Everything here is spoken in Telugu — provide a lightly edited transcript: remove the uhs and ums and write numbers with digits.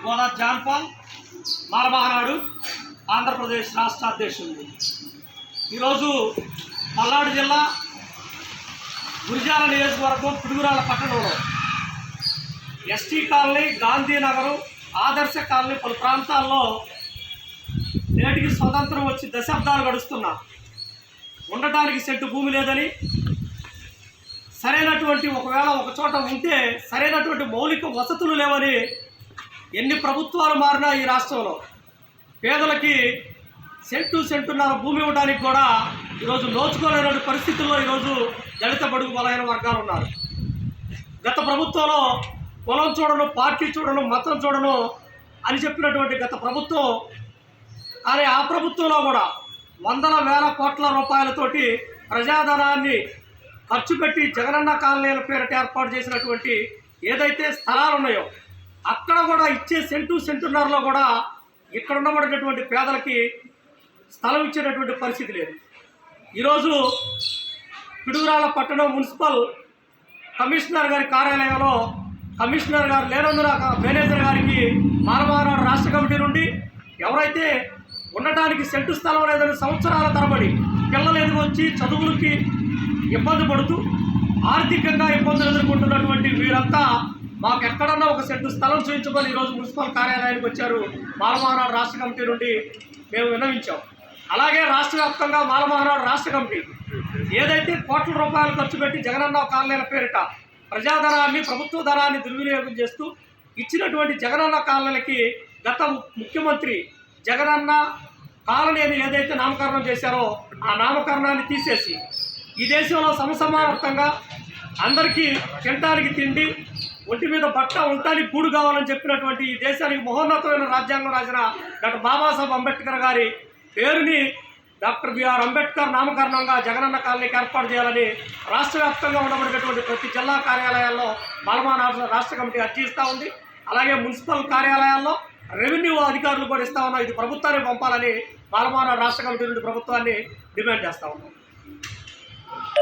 గోదా జాన్పాల్ మాలమహానాడు ఆంధ్రప్రదేశ్ రాష్ట్ర అధ్యక్షుడు. ఈరోజు పల్నాడు జిల్లా గురిజాల నియోజకవర్గం పిడుగురాళ్ళ పట్టణంలో ఎస్టీ కాలనీ, గాంధీనగరం, ఆదర్శ కాలనీ పలు ప్రాంతాల్లో నేటికి స్వతంత్రం వచ్చి దశాబ్దాలు గడుస్తున్నా ఉండటానికి సెంటు భూమి లేదని, సరైనటువంటి ఒకవేళ ఒక చోట ఉంటే సరైనటువంటి మౌలిక వసతులు లేవని ఎన్ని ప్రభుత్వాలు మారినా ఈ రాష్ట్రంలో పేదలకి సెంటున్నర భూమి ఇవ్వడానికి కూడా ఈరోజు నోచుకోలేని పరిస్థితుల్లో ఈరోజు దళిత బడుగు బలహీన వర్గాలు ఉన్నారు. గత ప్రభుత్వంలో కులం చూడను, పార్టీ చూడను, మతం చూడను అని చెప్పినటువంటి గత ప్రభుత్వం, కానీ ఆ ప్రభుత్వంలో కూడా వందల వేల కోట్ల రూపాయలతోటి ప్రజాధనాన్ని ఖర్చు పెట్టి జగనన్న కాలనీల పేరిట ఏర్పాటు చేసినటువంటి ఏదైతే స్థలాలు ఉన్నాయో అక్కడ కూడా ఇచ్చే సెంటున్నరలో కూడా ఇక్కడ ఉండబడినటువంటి పేదలకి స్థలం ఇచ్చేటటువంటి పరిస్థితి లేదు. ఈరోజు పిడుగురాళ్ళ పట్టణం మున్సిపల్ కమిషనర్ గారి కార్యాలయంలో కమిషనర్ గారు లేనందున మేనేజర్ గారికి మాలమహానాడు రాష్ట్ర కమిటీ నుండి ఎవరైతే ఉండటానికి సెంటు స్థలం లేదని సంవత్సరాల తరబడి పిల్లలు ఎదుగొచ్చి చదువులకి ఇబ్బంది పడుతూ ఆర్థికంగా ఇబ్బందులు ఎదుర్కొంటున్నటువంటి వీరంతా మాకు ఎక్కడన్నా ఒక సెంటు స్థలం చూపించుకొని ఈరోజు మున్సిపల్ కార్యాలయానికి వచ్చారు. మాలమహానాడు రాష్ట్ర కమిటీ నుండి మేము విన్నవించాం. అలాగే రాష్ట్ర వ్యాప్తంగా మాలమహానాడు రాష్ట్ర కమిటీ ఏదైతే కోట్ల రూపాయలు ఖర్చు పెట్టి జగనన్న కాలనీల పేరిట ప్రజాధనాన్ని, ప్రభుత్వ ధనాన్ని దుర్వినియోగం చేస్తూ ఇచ్చినటువంటి జగనన్న కాలనీలకి గత ముఖ్యమంత్రి జగనన్న కాలనీ అని ఏదైతే నామకరణం చేశారో ఆ నామకరణాన్ని తీసేసి ఈ దేశంలో సమసమానత్వంగా అందరికీ తినడానికి తిండి, ఒంటి మీద బట్ట, ఉండటానికి గూడు కావాలని చెప్పినటువంటి ఈ దేశానికి మహోన్నతమైన రాజ్యాంగం రాసిన డాక్టర్ బాబాసాహెబ్ అంబేద్కర్ గారి పేరుని డాక్టర్ బిఆర్ అంబేద్కర్ నామకరణంగా జగనన్న కాలనీకి ఏర్పాటు చేయాలని రాష్ట్ర వ్యాప్తంగా ఉండబడినటువంటి ప్రతి జిల్లా కార్యాలయాల్లో మాలమహానాడు రాష్ట్ర కమిటీ అర్జీ ఇస్తూ ఉంది. అలాగే మున్సిపల్ కార్యాలయాల్లో రెవెన్యూ అధికారులు కూడా ఇస్తా ఉన్నారు. ఇది ప్రభుత్వాన్ని పంపాలని మాలమహానాడు రాష్ట్ర కమిటీ నుండి ప్రభుత్వాన్ని డిమాండ్ చేస్తూ ఉన్నాం.